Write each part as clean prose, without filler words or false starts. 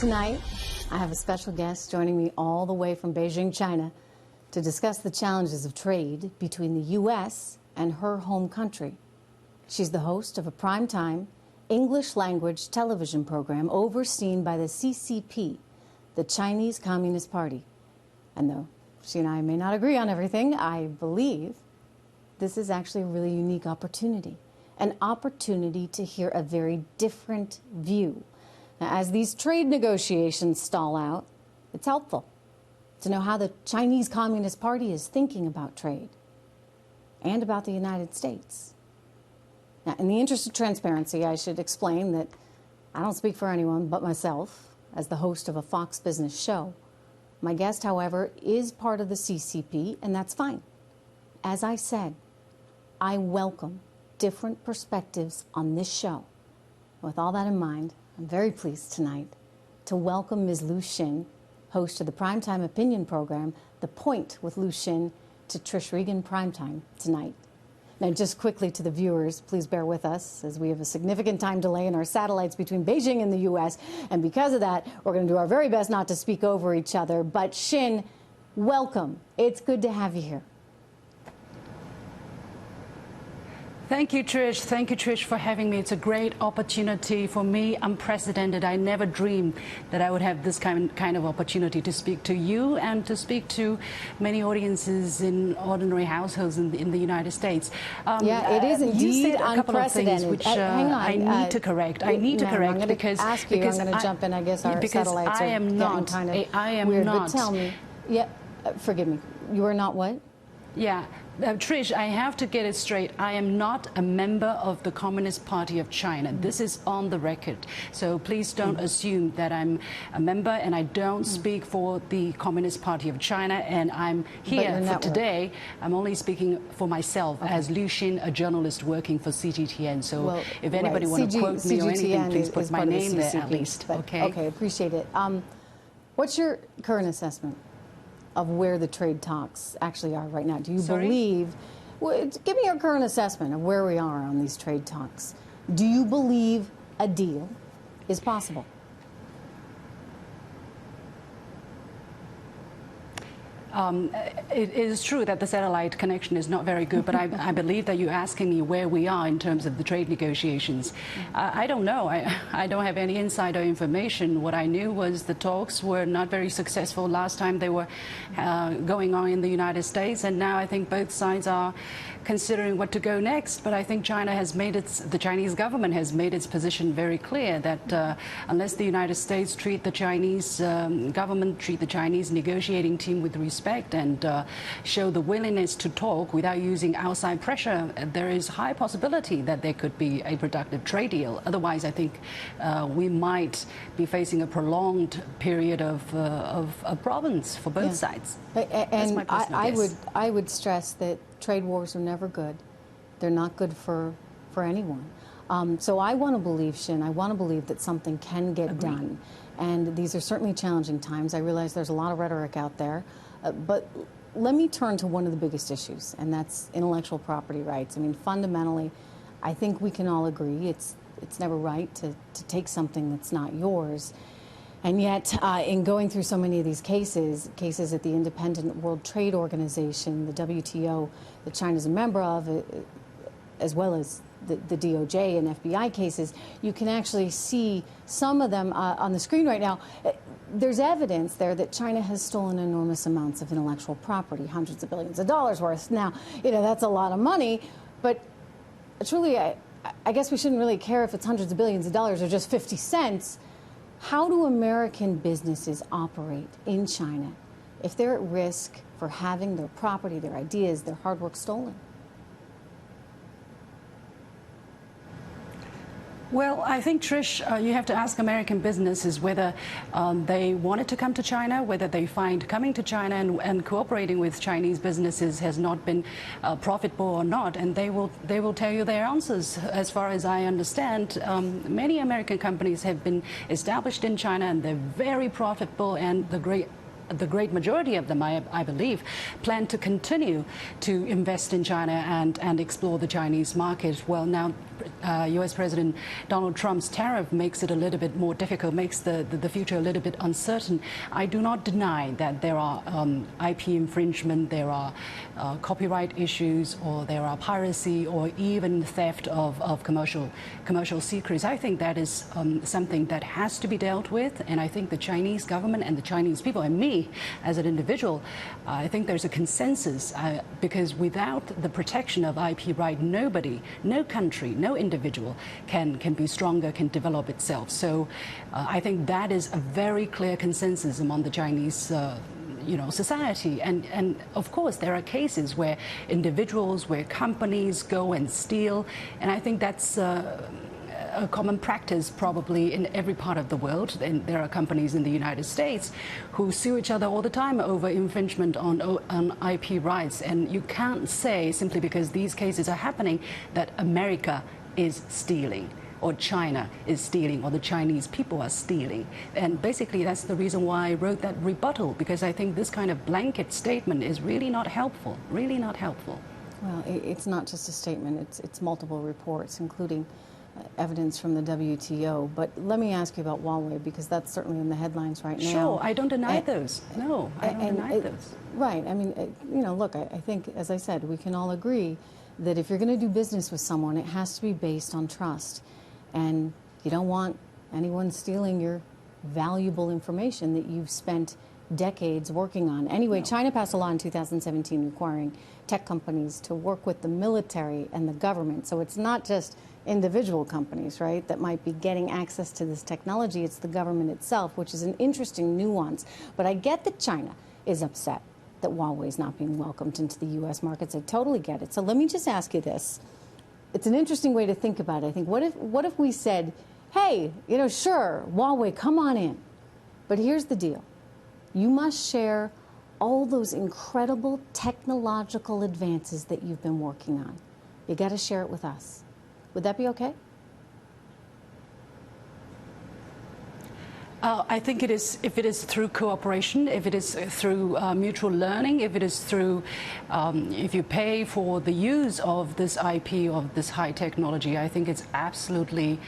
Tonight, I have a special guest joining me all the way from Beijing, China, to discuss the challenges of trade between the U.S. and her home country. She's the host of a primetime English-language television program overseen by the CCP, the Chinese Communist Party. And though she and I may not agree on everything, I believe this is actually a really unique opportunity, an opportunity to hear a very different view. Now, as these trade negotiations stall out, it's helpful to know how the Chinese Communist Party is thinking about trade and about the United States. Now, in the interest of transparency, I should explain that I don't speak for anyone but myself as the host of a Fox Business show. My guest, however, is part of the CCP, and that's fine. As I said, I welcome different perspectives on this show. With all that in mind, I'm very pleased tonight to welcome Ms. Liu Xin, host of the primetime opinion program, The Point with Liu Xin, to Trish Regan Primetime tonight. Now, just quickly to the viewers, please bear with us as we have a significant time delay in our satellites between Beijing and the U.S. And because of that, we're going to do our very best not to speak over each other. But Xin, welcome. It's good to have you here. Thank you, Trish. Thank you, Trish, for having me. It's a great opportunity for me, unprecedented. I never dreamed that I would have this kind of opportunity to speak to you and to speak to many audiences in ordinary households in the United States. Yeah, it is indeed you said a couple of things unprecedented. which Hang on, I need to correct. I need to correct I'm because I'm going to jump in. I guess our satellites are getting kind of weird. But tell me, forgive me. You are not what? Yeah. Trish, I have to get it straight. I am not a member of the Communist Party of China. This is on the record. So please don't assume that I'm a member, and I don't speak for the Communist Party of China. And I'm here for today. I'm only speaking for myself as Liu Xin, a journalist working for Cgtn. So if anybody wants to quote me or anything, please put my name there at least. Okay, appreciate it. What's your current assessment of where the trade talks actually are right now? Do you believe, give me your current assessment of where we are on these trade talks. Do you believe a deal is possible? It is true that the satellite connection is not very good, but I believe that you're asking me where we are in terms of the trade negotiations. I don't know. I don't have any insider information. What I knew was the talks were not very successful last time they were going on in the United States, and now I think both sides are considering what to go next. But I think China has made the Chinese government has made its position very clear that unless the United States treat the Chinese government, treat the Chinese negotiating team with respect and show the willingness to talk without using outside pressure, there is high possibility that there could be a productive trade deal. Otherwise, I think we might be facing a prolonged period of problems for both sides. And I would stress that trade wars are never good. They're not good for anyone. So I want to believe, Xin, I want to believe that something can get done. And these are certainly challenging times. I realize there's a lot of rhetoric out there. But let me turn to one of the biggest issues, and that's intellectual property rights. I mean, fundamentally, I think we can all agree it's never right to take something that's not yours. And yet, in going through so many of these cases at the Independent World Trade Organization, the WTO, that China's a member of, as well as the DOJ and FBI cases, you can actually see some of them on the screen right now. There's evidence there that China has stolen enormous amounts of intellectual property, hundreds of billions of dollars worth. Now, that's a lot of money, but truly, I guess we shouldn't really care if it's hundreds of billions of dollars or just 50 cents. How do American businesses operate in China if they're at risk for having their property, their ideas, their hard work stolen? Well, I think, Trish, you have to ask American businesses whether they wanted to come to China, whether they find coming to China and cooperating with Chinese businesses has not been profitable or not, and they will tell you their answers. As far as I understand, many American companies have been established in China, and they're very profitable, and the great majority of them, I believe, plan to continue to invest in China and explore the Chinese market. Well, now, U.S. President Donald Trump's tariff makes it a little bit more difficult, makes the future a little bit uncertain. I do not deny that there are IP infringement, there are copyright issues, or there are piracy, or even theft of commercial secrets. I think that is something that has to be dealt with, and I think the Chinese government and the Chinese people, and me as an individual, I think there's a consensus, because without the protection of IP right, nobody, no country, no individual can be stronger, can develop itself. So I think that is a very clear consensus among the Chinese society. And of course, there are cases where individuals, where companies go and steal, and I think that's a common practice probably in every part of the world. And there are companies in the United States who sue each other all the time over infringement on IP rights. And you can't say, simply because these cases are happening, that America is stealing, or China is stealing, or the Chinese people are stealing. And basically that's the reason why I wrote that rebuttal, because I think this kind of blanket statement is really not helpful, really not helpful. Well, it's not just a statement, it's multiple reports, including evidence from the WTO. But let me ask you about Huawei, because that's certainly in the headlines right now. Sure, I don't deny those. No, I don't deny those. Right, I mean, look, I think, as I said, we can all agree that if you're going to do business with someone, it has to be based on trust. And you don't want anyone stealing your valuable information that you've spent decades working on. Anyway, no. China passed a law in 2017 requiring tech companies to work with the military and the government. So it's not just individual companies, right, that might be getting access to this technology. It's the government itself, which is an interesting nuance. But I get that China is upset that Huawei is not being welcomed into the U.S. markets. I totally get it. So let me just ask you this. It's an interesting way to think about it. I think, what if we said, hey, sure, Huawei, come on in. But here's the deal. You must share all those incredible technological advances that you've been working on. You got to share it with us. Would that be okay? I think it is, if it is through cooperation, if it is through mutual learning, if it is through, if you pay for the use of this IP, of this high technology, I think it's absolutely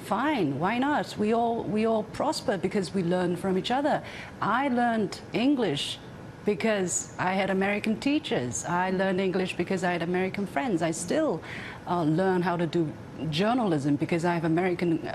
fine. Why not? We all prosper because we learn from each other. I learned English because I had American teachers. I learned English because I had American friends. I still learn how to do journalism because I have American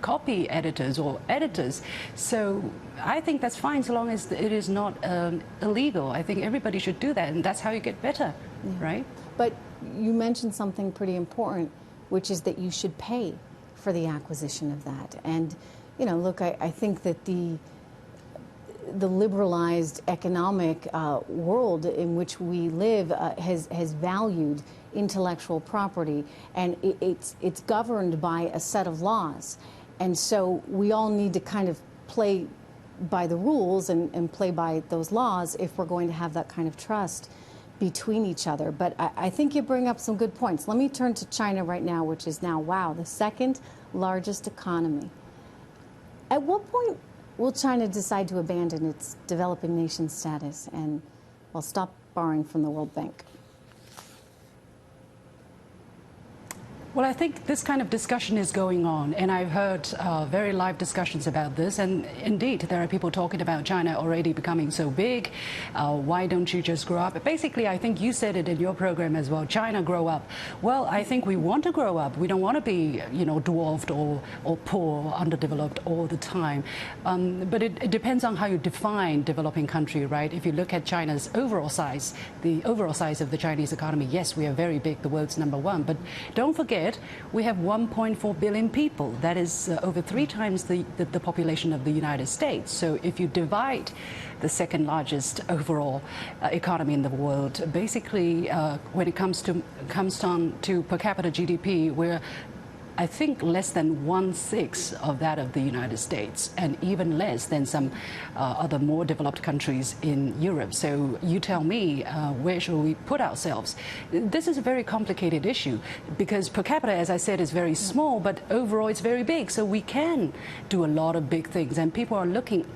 copy editors or editors. So I think that's fine so long as it is not illegal. I think everybody should do that, and that's how you get better, right? But you mentioned something pretty important, which is that you should pay for the acquisition of that. And, look, I think that the liberalized economic world in which we live has valued intellectual property, and it's governed by a set of laws. And so we all need to kind of play by the rules and play by those laws if we're going to have that kind of trust between each other. But I think you bring up some good points. Let me turn to China right now, which is now, wow, the second largest economy. At what point will China decide to abandon its developing nation status and, well, stop borrowing from the World Bank? Well, I think this kind of discussion is going on, and I've heard very live discussions about this. And indeed, there are people talking about China already becoming so big. Why don't you just grow up? Basically, I think you said it in your program as well. China grow up. Well, I think we want to grow up. We don't want to be, dwarfed or poor, or underdeveloped all the time. But it depends on how you define developing country, right? If you look at China's overall size, the overall size of the Chinese economy, yes, we are very big, the world's #1. But don't forget, we have 1.4 billion people. That is over 3 times the population of the United States. So if you divide the second largest overall economy in the world, basically when it comes down to per capita GDP, we're I think, less than 1/6 of that of the United States, and even less than some other more developed countries in Europe. So you tell me, where should we put ourselves? This is a very complicated issue because per capita, as I said, is very small, but overall it's very big. So we can do a lot of big things, and people are looking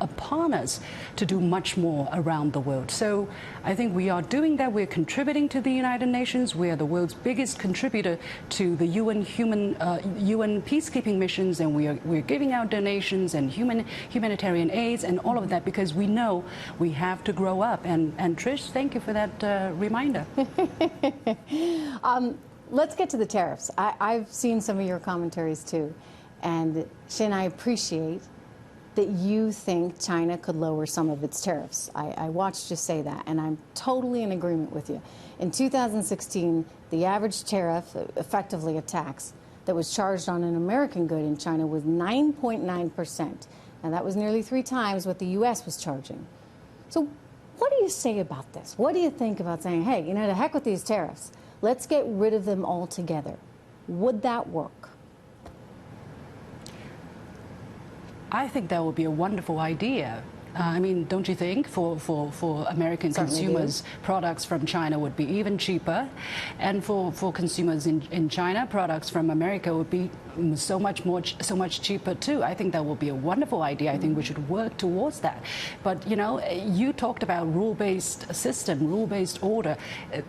upon us to do much more around the world. So I think we are doing that. We're contributing to the United Nations. We are the world's biggest contributor to the UN peacekeeping missions, and we're giving out donations and humanitarian aids and all of that because we know we have to grow up. And Trish, thank you for that reminder. Let's get to the tariffs. I've seen some of your commentaries too, and Xin, I appreciate that you think China could lower some of its tariffs. I watched you say that, and I'm totally in agreement with you. In 2016, the average tariff, effectively a tax, that was charged on an American good in China was 9.9%. Now, that was nearly 3 times what the U.S. was charging. So what do you say about this? What do you think about saying, hey, you know, to heck with these tariffs. Let's get rid of them altogether. Would that work? I think that would be a wonderful idea. I mean, don't you think for American consumers, products from China would be even cheaper, and for consumers in China, products from America would be so much cheaper too. I think that would be a wonderful idea. I think we should work towards that. But you know, you talked about rule-based system, rule-based order.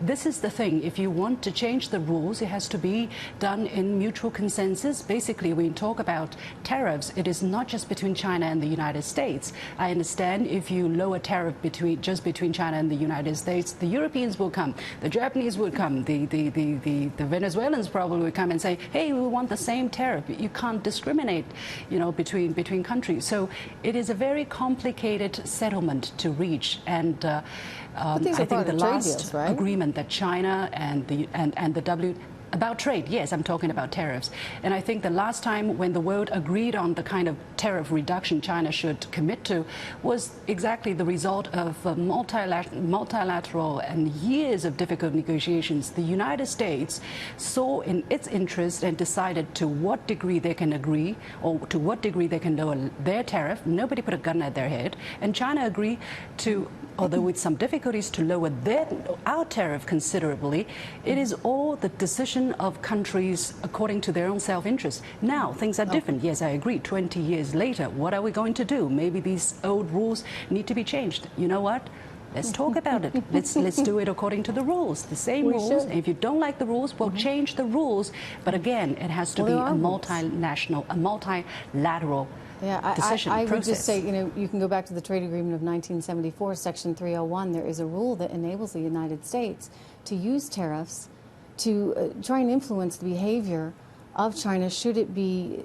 This is the thing. If you want to change the rules, it has to be done in mutual consensus. Basically, when you talk about tariffs, it is not just between China and the United States. I understand if you lower tariff just between China and the United States, the Europeans will come, the Japanese will come, the Venezuelans probably will come and say, hey, we want the same tariff. You can't discriminate, you know, between countries. So it is a very complicated settlement to reach, and I think the last deals, right? agreement that China and the about trade, yes, I'm talking about tariffs. And I think the last time when the world agreed on the kind of tariff reduction China should commit to was exactly the result of multilateral and years of difficult negotiations. The United States saw in its interest and decided to what degree they can agree or to what degree they can lower their tariff. Nobody put a gun at their head. And China agreed to, although with some difficulties, to lower our tariff considerably. It is all the decision of countries according to their own self-interest. Now, things are different. Yes, I agree. 20 years later, what are we going to do? Maybe these old rules need to be changed. You know what? Let's talk about it. Let's do it according to the rules, the same rules. If you don't like the rules, we'll change the rules. But again, it has to be a multinational, a multilateral decision I process. would just say, you know, you can go back to the trade agreement of 1974, Section 301. There is a rule that enables the United States to use tariffs to try and influence the behavior of China should it be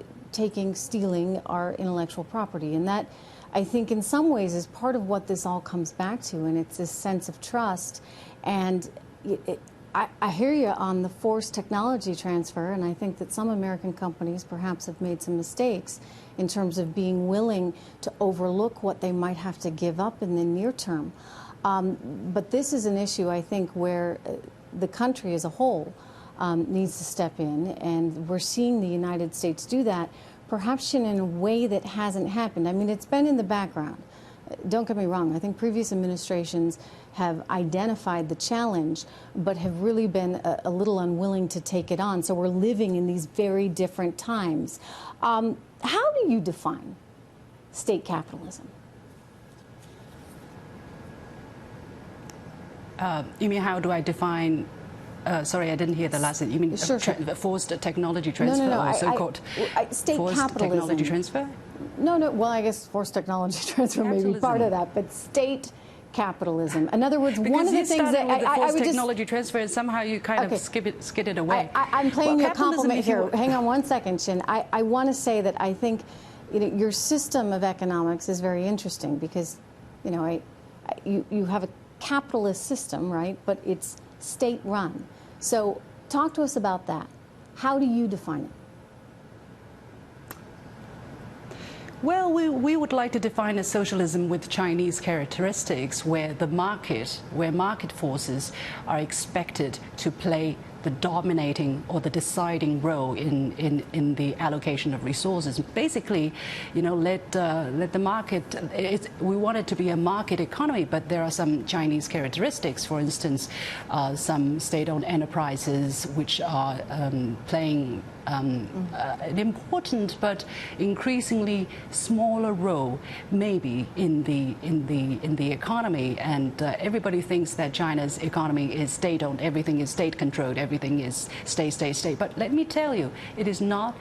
stealing our intellectual property. And that, I think, in some ways is part of what this all comes back to, and it's this sense of trust. And I hear you on the forced technology transfer, and I think that some American companies perhaps have made some mistakes in terms of being willing to overlook what they might have to give up in the near term. But this is an issue, I think, where the country as a whole needs to step in, and we're seeing the United States do that, perhaps in a way that hasn't happened. I mean, it's been in the background. Don't get me wrong. I think previous administrations have identified the challenge, but have really been a little unwilling to take it on. So we're living in these very different times. How do you define state capitalism? You mean how do I define? Sorry, I didn't hear the last. You mean forced technology transfer, or so-called state forced capitalism. technology transfer? No. Well, I guess forced technology transfer may be part of that, but state capitalism. In other words, one of the things that I would technology transfer, and somehow you kind of skid it away. I'm playing you a compliment here. Hang on one second, Xin. I want to say that I think, you know, your system of economics is very interesting because, you know, you have a capitalist system, right? But it's state-run. So talk to us about that. How do you define it? Well, we would like to define a socialism with Chinese characteristics, where market forces are expected to play the dominating or the deciding role in the allocation of resources. Basically, let the market. We want it to be a market economy, but there are some Chinese characteristics. For instance, some state-owned enterprises which are playing an important but increasingly smaller role, maybe in the economy. And everybody thinks that China's economy is state-owned, everything is state-controlled, everything is state. But let me tell you, it is not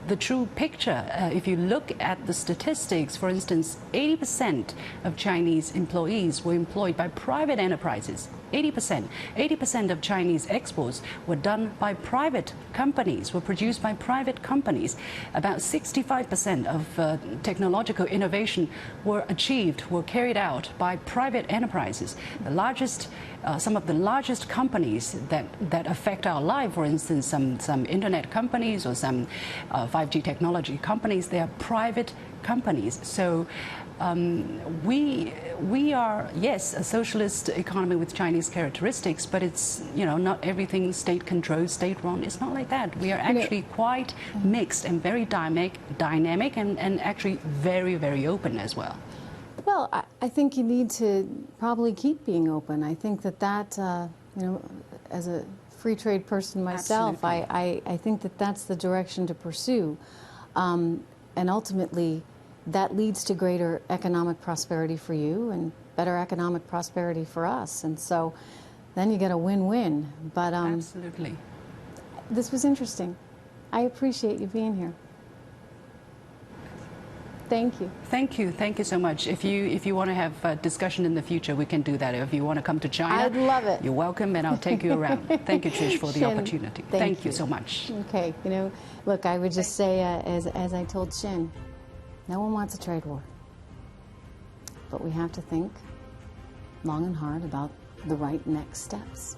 the true picture. If you look at the statistics, for instance, 80% of Chinese employees were employed by private enterprises. 80% of Chinese exports were done by private companies, were produced by private companies. About 65% of technological innovation were carried out by private enterprises. The largest, some of the largest companies that affect our life, for instance, some internet companies or some 5G technology companies, they are private companies. So we are, yes, a socialist economy with Chinese characteristics, but it's, not everything state-controlled, state-run. It's not like that. We are actually quite mixed and very dynamic and actually very, very open as well. Well, I think you need to probably keep being open. I think that as a free trade person myself, I think that's the direction to pursue. And ultimately, that leads to greater economic prosperity for you and better economic prosperity for us. And so then you get a win-win. But absolutely. This was interesting. I appreciate you being here. Thank you. Thank you. Thank you so much. If you want to have a discussion in the future, we can do that. If you want to come to China, I'd love it. You're welcome, and I'll take you around. Thank you, Trish, for the opportunity. Thank you so much. Okay. Look, I would just say, as I told Shin, no one wants a trade war. But we have to think long and hard about the right next steps.